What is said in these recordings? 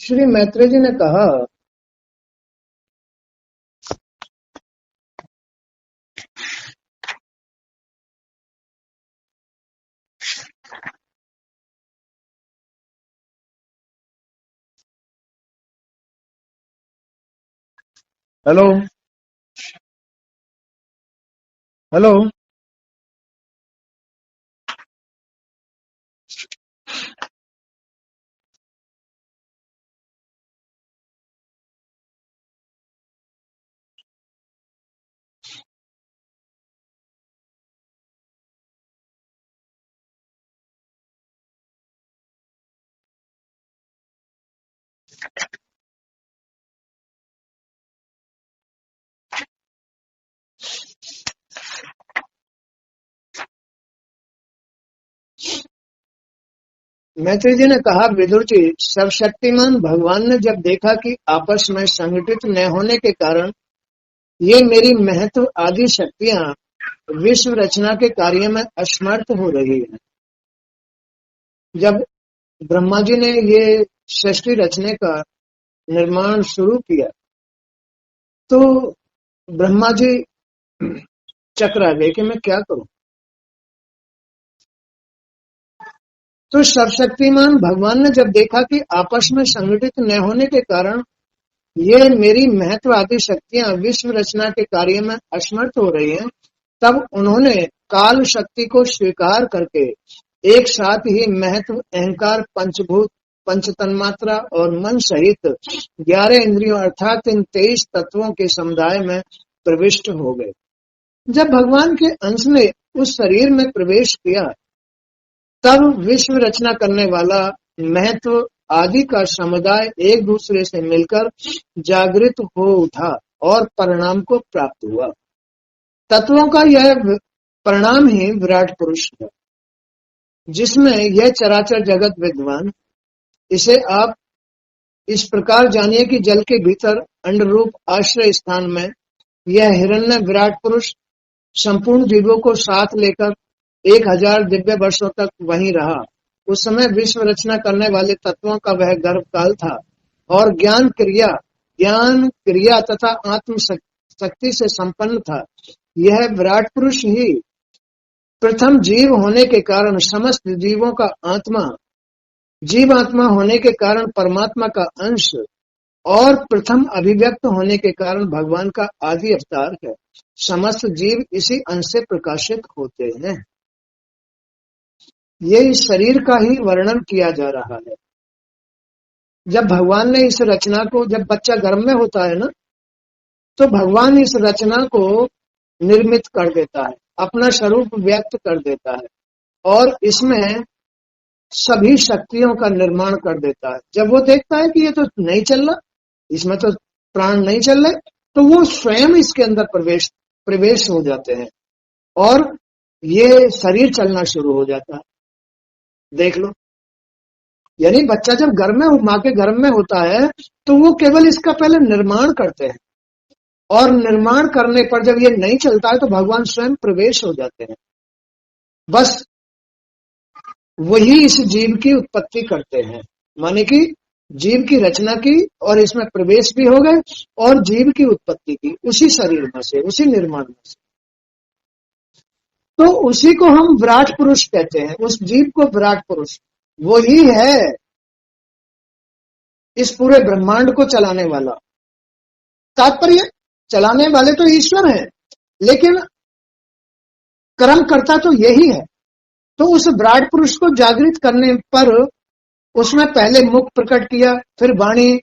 श्री मैत्रेय जी ने कहा, hello hello, Maitreya जी ने कहा, विदुर जी, सर्वशक्तिमान भगवान ने जब देखा कि आपस में संगठित न होने के कारण ये मेरी महत्व आदि शक्तियां विश्व रचना के कार्य में असमर्थ हो रही है। जब ब्रह्मा जी ने ये सृष्टि रचने का निर्माण शुरू किया तो ब्रह्मा जी चकरा गए कि मैं क्या करूं। तो सर्वशक्तिमान भगवान ने जब देखा कि आपस में संगठित न होने के कारण ये मेरी महत्व आदि शक्तियां विश्व रचना के कार्य में असमर्थ हो रही हैं, तब उन्होंने काल शक्ति को स्वीकार करके एक साथ ही महत्व, अहंकार, पंचभूत, पंच तन्मात्रा और मन सहित 11 इंद्रियों अर्थात इन 23 तत्वों के समुदाय में प्रविष्ट हो गए। जब भगवान के अंश ने उस शरीर में प्रवेश किया तब विश्व रचना करने वाला महत्व आदि का समुदाय एक दूसरे से मिलकर जागृत हो उठा और परिणाम को प्राप्त हुआ। तत्वों का यह परिणाम ही विराट पुरुष है, जिसमें यह चराचर जगत विद्वान। इसे आप इस प्रकार जानिए कि जल के भीतर अंड रूप आश्रय स्थान में यह हिरण्य विराट पुरुष संपूर्ण जीवों को साथ लेकर 1000 दिव्य वर्षों तक वहीं रहा। उस समय विश्व रचना करने वाले तत्वों का वह गर्भकाल था और ज्ञान क्रिया तथा आत्म शक्ति से संपन्न था। यह विराट पुरुष ही प्रथम जीव होने के कारण समस्त जीवों का आत्मा, जीवात्मा होने के कारण परमात्मा का अंश और प्रथम अभिव्यक्त होने के कारण भगवान का आदि अवतार है। समस्त जीव इसी अंश से प्रकाशित होते हैं। ये इस शरीर का ही वर्णन किया जा रहा है। जब भगवान ने इस रचना को, जब बच्चा गर्भ में होता है ना, तो भगवान इस रचना को निर्मित कर देता है, अपना स्वरूप व्यक्त कर देता है और इसमें सभी शक्तियों का निर्माण कर देता है। जब वो देखता है कि ये तो नहीं चल रहा, इसमें तो प्राण नहीं चल रहे, तो वो स्वयं इसके अंदर प्रवेश हो जाते हैं और ये शरीर चलना शुरू हो जाता है। देख लो, यानी बच्चा जब घर में, माँ के गर्भ में होता है तो वो केवल इसका पहले निर्माण करते हैं और निर्माण करने पर जब ये नहीं चलता है तो भगवान स्वयं प्रवेश हो जाते हैं। बस वही इस जीव की उत्पत्ति करते हैं, माने कि जीव की रचना की और इसमें प्रवेश भी हो गए और जीव की उत्पत्ति की उसी शरीर में से, उसी निर्माण में से। तो उसी को हम विराट पुरुष कहते हैं, उस जीव को विराट पुरुष। वही है इस पूरे ब्रह्मांड को चलाने वाला। तात्पर्य, चलाने वाले तो ईश्वर हैं, लेकिन कर्म करता तो यही है। तो उस विराट पुरुष को जागृत करने पर उसमें पहले मुख प्रकट किया, फिर वाणी,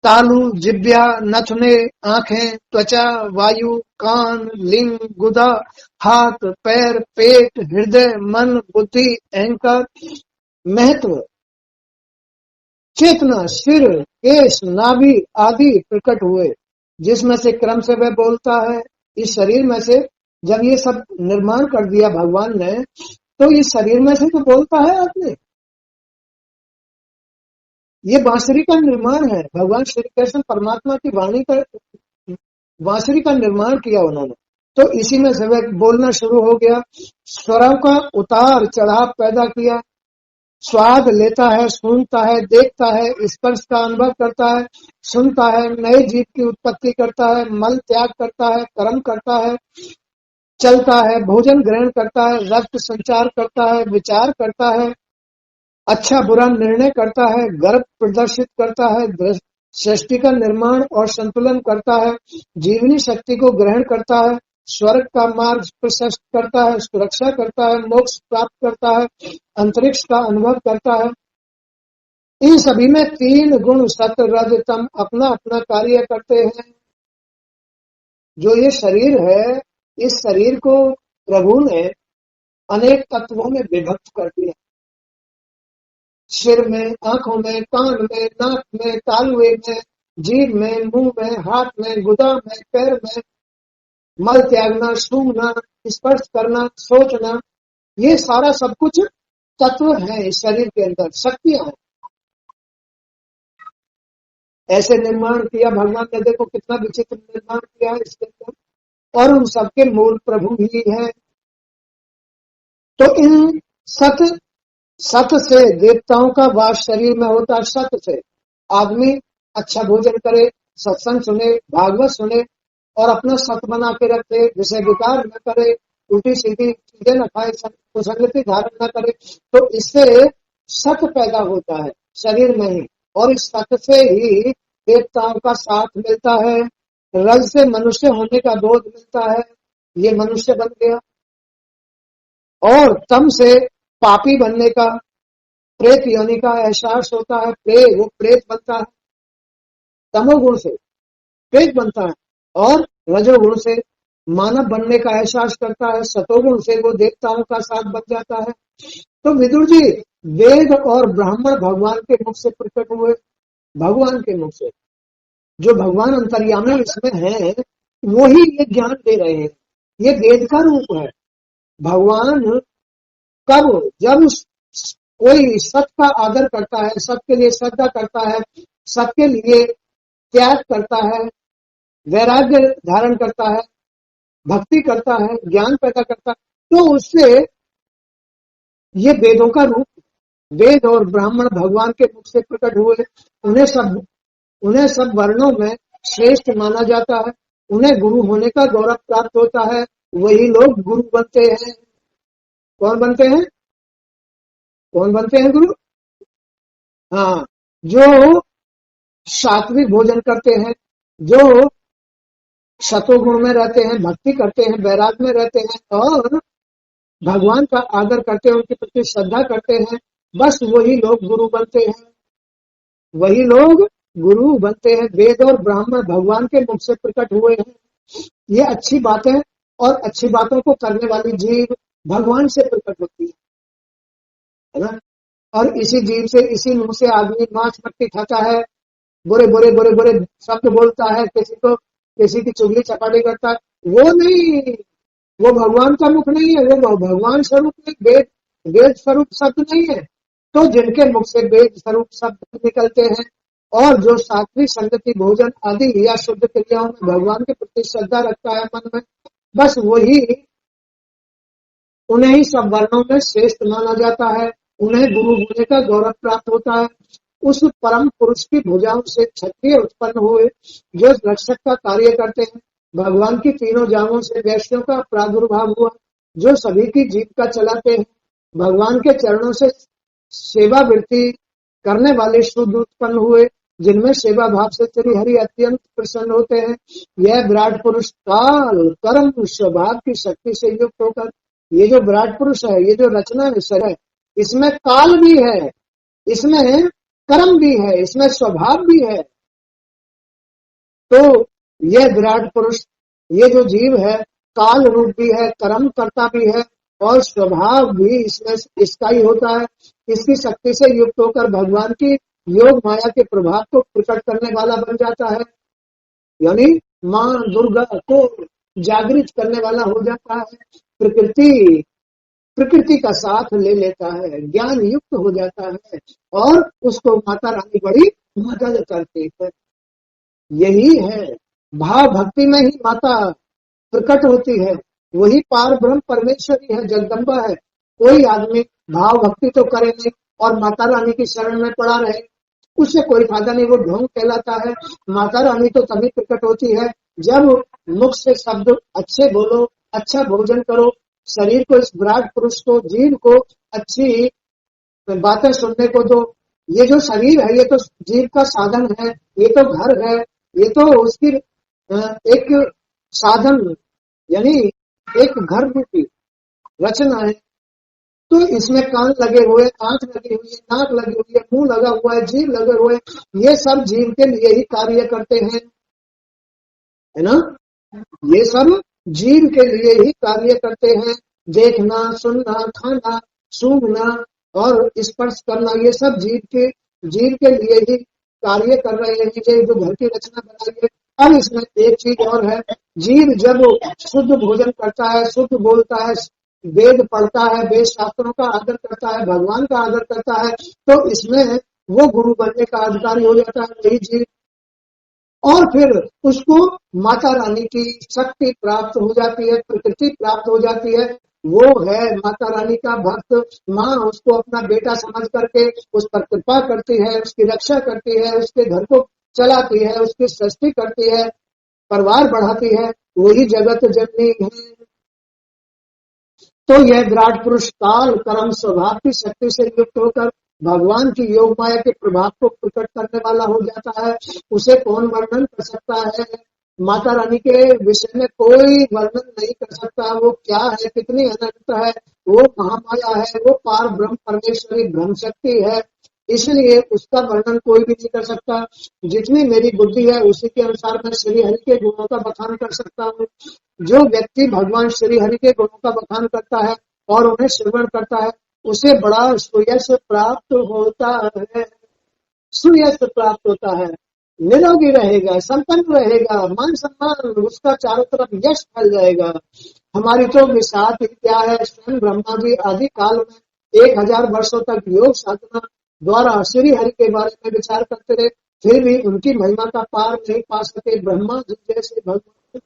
तालु, जिह्वा, नथुने, आंखें, त्वचा, वायु, कान, लिंग, गुदा, हाथ, पैर, पेट, हृदय, मन, बुद्धि, अहंकार, महत्व, चेतना, सिर, केश, नाभि आदि प्रकट हुए, जिसमें से क्रम से वह बोलता है। इस शरीर में से जब ये सब निर्माण कर दिया भगवान ने, तो इस शरीर में से तो बोलता है आपने। ये बांसुरी का निर्माण है, भगवान श्री कृष्ण परमात्मा की वाणी का, बांसुरी का निर्माण किया उन्होंने, तो इसी में से वह बोलना शुरू हो गया। स्वरों का उतार चढ़ाव पैदा किया, स्वाद लेता है, सूंघता है, देखता है, स्पर्श का अनुभव करता है, सुनता है, नए जीव की उत्पत्ति करता है, मल त्याग करता है, कर्म करता है, चलता है, भोजन ग्रहण करता है, रक्त संचार करता है, विचार करता है, अच्छा बुरा निर्णय करता है, गर्भ प्रदर्शित करता है, सृष्टि का निर्माण और संतुलन करता है, जीवनी शक्ति को ग्रहण करता है, स्वर्ग का मार्ग प्रशस्त करता है, सुरक्षा करता है, मोक्ष प्राप्त करता है, अंतरिक्ष का अनुभव करता है। इन सभी में तीन गुण सत्व रज तम अपना अपना कार्य करते हैं। जो ये शरीर है, इस शरीर को प्रभु ने अनेक तत्वों में विभक्त कर दिया। सिर में, आंखों में, कान में, नाक में, तालुए में, जीभ में, मुंह में, हाथ में, गुदा में, पैर में, मल त्यागना, सूंघना, स्पर्श करना, सोचना, ये सारा सब कुछ तत्व है इस शरीर के अंदर, शक्तियां हैं। ऐसे निर्माण किया भगवान ने, देखो कितना विचित्र निर्माण किया है इसके अंदर, और उन सबके मूल प्रभु ही है। तो इन सत से देवताओं का वास शरीर में होता है। सत से आदमी अच्छा भोजन करे, सत्संग सुने, भागवत सुने और अपना सत बना के रखे, जिसे विकार न करे, उल्टी सीधी चीजें न खाए, कुसंगति धारण न करे, तो इससे सत पैदा होता है शरीर में ही, और इस सत से ही देवताओं का साथ मिलता है। रज से मनुष्य होने का बोध मिलता है, ये मनुष्य बन गया। और तम से पापी बनने का, प्रेत योनि का एहसास होता है, वो प्रेत बनता है, तमोगुण से प्रेत बनता है, और रजोगुण से मानव बनने का एहसास करता है, सतोगुण से वो देवताओं का साथ बन जाता है। तो विदुर जी, वेद और ब्राह्मण भगवान के मुख से प्रकट हुए, भगवान के मुख से, जो भगवान अंतर्यामी इसमें है, वो ही ये ज्ञान दे रहे हैं। ये वेद का रूप है। भगवान कब, जब कोई सत का आदर करता है, सबके लिए श्रद्धा करता है, सबके लिए त्याग करता है, वैराग्य धारण करता है, भक्ति करता है, ज्ञान पैदा करता है, तो उससे ये वेदों का रूप, वेद और ब्राह्मण भगवान के मुख से प्रकट हुए। उन्हें सब वर्णों में श्रेष्ठ माना जाता है, उन्हें गुरु होने का गौरव प्राप्त होता है, वही लोग गुरु बनते हैं। कौन बनते हैं? कौन बनते हैं गुरु? हाँ, जो सात्विक भोजन करते हैं, जो सतोगुण में रहते हैं, भक्ति करते हैं, वैराग्य में रहते हैं और भगवान का आदर करते हैं, उनके प्रति श्रद्धा करते हैं, बस वही लोग गुरु बनते हैं। वही लोग गुरु बनते हैं। वेद और ब्राह्मण भगवान के मुख से प्रकट हुए हैं, ये अच्छी बात है, और अच्छी बातों को करने वाली जीव भगवान से प्रकट होती है ना। और इसी जीव से, इसी मुंह से आदमी मांस मट्टी खाता है, बुरे बुरे बुरे बुरे शब्द बोलता है, किसी की चुगली चपाटी करता है। वो नहीं, वो भगवान का मुख नहीं है, वो भगवान स्वरूप नहीं, वेद स्वरूप शब्द नहीं है। तो जिनके मुख से वेद स्वरूप शब्द निकलते हैं, और जो सात्विक संगति, भोजन आदि या शुद्ध क्रियाओं में भगवान के प्रति श्रद्धा रखता है मन में, बस वही, उन्हें ही सब वर्णों में श्रेष्ठ माना जाता है, उन्हें गुरु होने का गौरव प्राप्त होता है। उस परम पुरुष की भुजाओं से क्षत्रिय उत्पन्न हुए, जो रक्षक का कार्य करते हैं। भगवान की तीनों जांघों से वैष्णव का प्रादुर्भाव हुआ, जो सभी की जीविका चलाते हैं। भगवान के चरणों से सेवा वृत्ति करने वाले शुद्ध उत्पन्न हुए, जिनमें सेवा भाव से श्री हरि अत्यंत प्रसन्न होते हैं। यह विराट पुरुष काल कर्म स्वभाव की शक्ति से युक्त होकर, ये जो विराट पुरुष है, ये जो रचना है, इसमें काल भी है, इसमें कर्म भी है, इसमें स्वभाव भी है। तो यह विराट पुरुष, ये जो जीव है, काल रूप भी है, कर्म करता भी है, और स्वभाव भी इसमें इसका ही होता है। इसकी शक्ति से युक्त होकर भगवान की योग माया के प्रभाव को प्रकट करने वाला बन जाता है, यानी मां दुर्गा को जागृत करने वाला हो जाता है। प्रकृति का साथ ले लेता है, ज्ञान युक्त हो जाता है, और उसको माता रानी बड़ी मदद करती है। यही है, भाव भक्ति में ही माता प्रकट होती है, वही पार ब्रह्म परमेश्वरी है, जगदम्बा है। कोई आदमी भाव भक्ति तो करे नहीं, और माता रानी की शरण में पड़ा रहे, उससे कोई फायदा नहीं, वो ढोंग कहलाता है। माता रानी तो तभी प्रकट होती है जब मुख से शब्द अच्छे बोलो, अच्छा भोजन करो, शरीर को, इस विराट पुरुष को, जीव को अच्छी बातें सुनने को दो। ये जो शरीर है ये तो जीव का साधन है, ये तो घर है, ये तो उसकी एक साधन यानी एक घर रूपी रचना है। तो इसमें कान लगे हुए, आंख लगी हुई है, नाक लगी हुई है, मुंह लगा हुआ है, जीभ लगे हुए, ये सब जीव के लिए ही कार्य करते हैं, है ना। ये सब जीव के लिए ही कार्य करते हैं। देखना, सुनना, खाना, सूंघना और स्पर्श करना, ये सब जीव के लिए ही कार्य कर रहे हैं, ये जो घर की रचना बनाई है। अब इसमें एक चीज और है, जीव जब शुद्ध भोजन करता है, शुद्ध बोलता है, वेद पढ़ता है, वेद शास्त्रों का आदर करता है, भगवान का आदर करता है, तो इसमें वो गुरु बनने का अधिकारी हो जाता है वही जीव। और फिर उसको माता रानी की शक्ति प्राप्त हो जाती है, प्रकृति प्राप्त हो जाती है। वो है माता रानी का भक्त। माँ उसको अपना बेटा समझ करके उस पर कृपा करती है, उसकी रक्षा करती है, उसके घर को चलाती है, उसकी सृष्टि करती है, परिवार बढ़ाती है, वही जगत जननी है। तो यह विराट पुरुष काल कर्म स्वभाव की शक्ति से युक्त होकर भगवान की योग माया के प्रभाव को प्रकट करने वाला हो जाता है। उसे कौन वर्णन कर सकता है? माता रानी के विषय में कोई वर्णन नहीं कर सकता। वो क्या है, कितनी अनंत है, वो महामाया है, वो पार ब्रह्म परमेश्वरी ब्रह्म शक्ति है, इसलिए उसका वर्णन कोई भी नहीं कर सकता। जितनी मेरी बुद्धि है उसी के अनुसार मैं श्री हरि के गुणों का बखान कर सकता हूँ। जो व्यक्ति भगवान श्री हरि के गुणों का बखान करता है और उन्हें श्रवण करता है, उसे बड़ा सुयश प्राप्त होता है। सुयश प्राप्त होता है, निरोगी रहेगा, संपन्न रहेगा, मान सम्मान उसका चारों तरफ यश फैल जाएगा। हमारी तो विषाद क्या है, स्वयं ब्रह्मा जी आदि काल में 1000 वर्षों तक योग साधना द्वारा श्री हरि के बारे में विचार करते रहे, फिर भी उनकी महिमा का पार नहीं पा सके। ब्रह्मा जी जैसे भगवान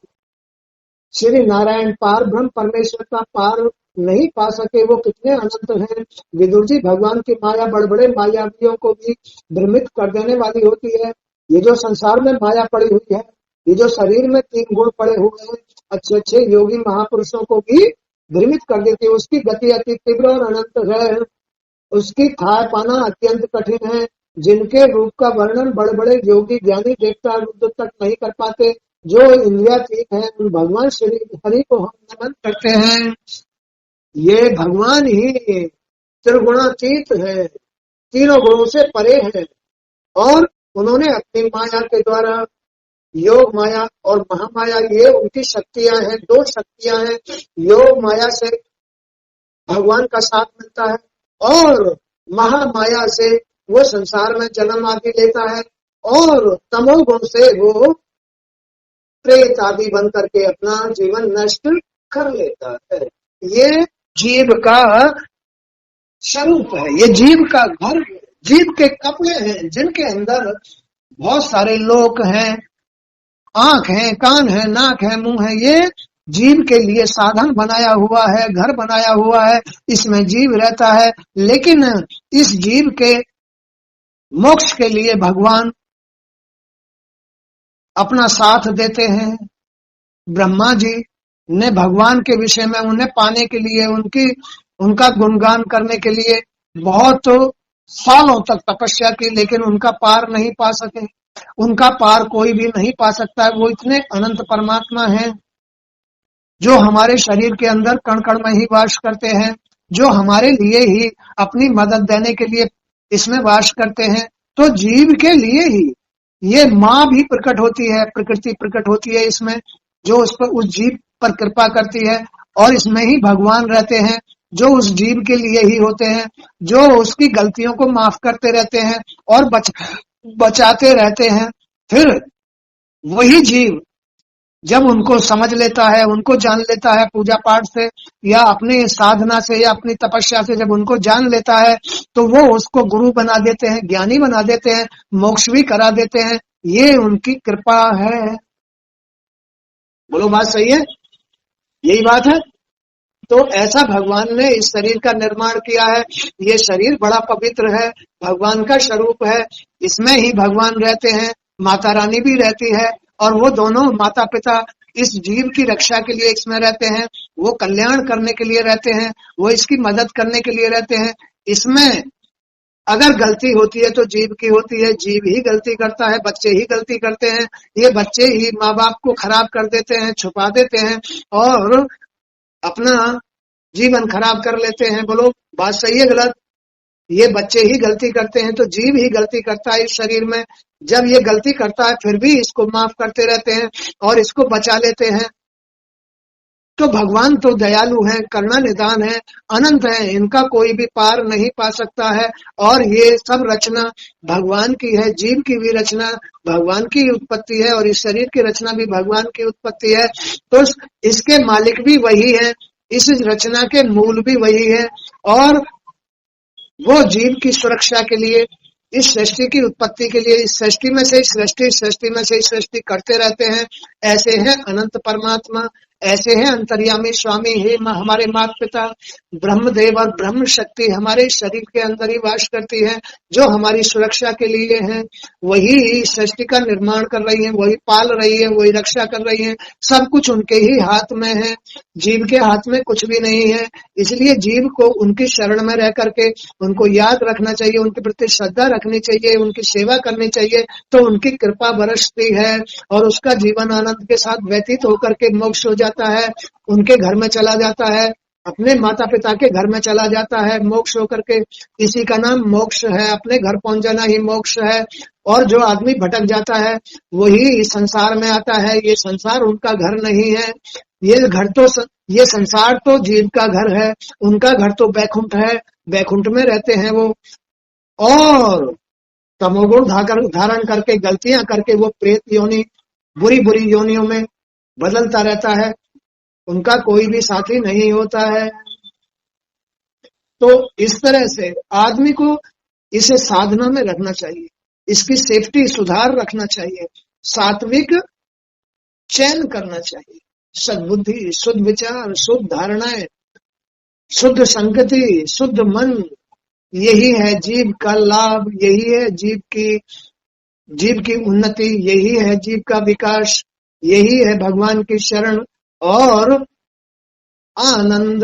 श्री नारायण पार ब्रह्म परमेश्वर का पार नहीं पा सके, वो कितने अनंत हैं। विदुर जी, भगवान की माया बड़े बड़े मायावियों को भी भ्रमित कर देने वाली होती है। ये जो संसार में माया पड़ी हुई है, ये जो शरीर में 3 गुण पड़े हुए हैं, अच्छे अच्छे योगी महापुरुषों को भी भ्रमित कर देती है। उसकी गति अति तीव्र और अनंत है, उसकी खाए पाना अत्यंत कठिन है। जिनके रूप का वर्णन बड़े बड़े योगी ज्ञानी देवता रुद्र तक नहीं कर पाते, जो इंद्रियातीत है, उन भगवान श्री हरि को हम नमन करते हैं। ये भगवान ही त्रिगुणातीत है, तीनों गुणों से परे है, और उन्होंने अपनी माया के द्वारा, योग माया और महामाया, ये उनकी शक्तियां हैं। 2 शक्तियां हैं। योग माया से भगवान का साथ मिलता है और महामाया से वो संसार में जन्म आदि लेता है, और तमोगुण से वो प्रेत आदि बन करके अपना जीवन नष्ट कर लेता है। ये जीव का स्वरूप है, ये जीव का घर, जीव के कपड़े हैं, जिनके अंदर बहुत सारे लोक हैं, आंख है, कान है, नाक है, मुंह है। ये जीव के लिए साधन बनाया हुआ है, घर बनाया हुआ है, इसमें जीव रहता है। लेकिन इस जीव के मोक्ष के लिए भगवान अपना साथ देते हैं। ब्रह्मा जी ने भगवान के विषय में, उन्हें पाने के लिए, उनका गुणगान करने के लिए बहुत सालों तक तपस्या की, लेकिन उनका पार नहीं पा सके। उनका पार कोई भी नहीं पा सकता है। वो इतने अनंत परमात्मा हैं जो हमारे शरीर के अंदर कण कण में ही वास करते हैं, जो हमारे लिए ही अपनी मदद देने के लिए इसमें वास करते हैं। तो जीव के लिए ही ये माँ भी प्रकट होती है, प्रकृति प्रकट होती है इसमें, जो उस जीव पर कृपा करती है, और इसमें ही भगवान रहते हैं, जो उस जीव के लिए ही होते हैं, जो उसकी गलतियों को माफ करते रहते हैं और बचाते रहते हैं। फिर वही जीव जब उनको समझ लेता है, उनको जान लेता है पूजा पाठ से या अपनी साधना से या अपनी तपस्या से, जब उनको जान लेता है, तो वो उसको गुरु बना देते हैं, ज्ञानी बना देते हैं, मोक्ष भी करा देते हैं। ये उनकी कृपा है। बोलो बात सही है? यही बात है। तो ऐसा भगवान ने इस शरीर का निर्माण किया है। ये शरीर बड़ा पवित्र है, भगवान का स्वरूप है, इसमें ही भगवान रहते हैं, माता रानी भी रहती है, और वो दोनों माता पिता इस जीव की रक्षा के लिए इसमें रहते हैं, वो कल्याण करने के लिए रहते हैं, वो इसकी मदद करने के लिए रहते हैं। इसमें अगर गलती होती है तो जीव की होती है, जीव ही गलती करता है, बच्चे ही गलती करते हैं, ये बच्चे ही माँ बाप को खराब कर देते हैं, छुपा देते हैं और अपना जीवन खराब कर लेते हैं। बोलो बात सही है गलत? ये बच्चे ही गलती करते हैं, तो जीव ही गलती करता है इस शरीर में। जब ये गलती करता है फिर भी इसको माफ करते रहते हैं और इसको बचा लेते हैं। तो भगवान तो दयालु हैं, करुणा निदान है, अनंत है, इनका कोई भी पार नहीं पा सकता है। और ये सब रचना भगवान की है, जीव की भी रचना भगवान की उत्पत्ति है और इस शरीर की रचना भी भगवान की उत्पत्ति है। तो इसके मालिक भी वही है, इस रचना के मूल भी वही है, और वो जीव की सुरक्षा के लिए, इस सृष्टि की उत्पत्ति के लिए, इस सृष्टि में से सृष्टि, सृष्टि में से सृष्टि करते रहते हैं। ऐसे हैं अनंत परमात्मा, ऐसे हैं अंतर्यामी स्वामी। हे हमारे माता पिता ब्रह्मदेव और ब्रह्म शक्ति हमारे शरीर के अंदर ही वास करती है, जो हमारी सुरक्षा के लिए है। वही सृष्टि का निर्माण कर रही है, वही पाल रही है, वही रक्षा कर रही है। सब कुछ उनके ही हाथ में है, जीव के हाथ में कुछ भी नहीं है। इसलिए जीव को उनकी शरण में रह करके उनको याद रखना चाहिए, उनके प्रति श्रद्धा रखनी चाहिए, उनकी सेवा करनी चाहिए, तो उनकी कृपा बरसती है और उसका जीवन आनंद के साथ व्यतीत होकर के मोक्ष हो जाता है, उनके घर में चला जाता है, अपने माता पिता के घर में चला जाता है मोक्ष होकर के। इसी का नाम मोक्ष है, अपने घर पहुंच जाना ही मोक्ष है। और जो आदमी भटक जाता है वही संसार में आता है, ये संसार उनका घर नहीं है। ये संसार तो जीव का घर है, उनका घर तो बैकुंठ है, बैकुंठ में रहते हैं वो। और तमोगुण धारण करके गलतियां करके वो प्रेत योनि, बुरी बुरी योनियों में बदलता रहता है, उनका कोई भी साथी नहीं होता है। तो इस तरह से आदमी को इसे साधना में रखना चाहिए, इसकी सेफ्टी सुधार रखना चाहिए, सात्विक चयन करना चाहिए, सद्बुद्धि, शुद्ध विचार, शुद्ध धारणाएं, शुद्ध संगति, शुद्ध मन, यही है जीव का लाभ, यही है जीव की उन्नति, यही है जीव का विकास, यही है भगवान की शरण और आनंद।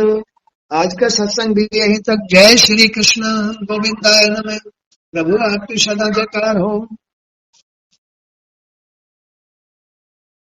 आज का सत्संग भी यहीं तक। जय श्री कृष्ण, गोविंदाय नमः। प्रभु आपकी सदा जयकार हो।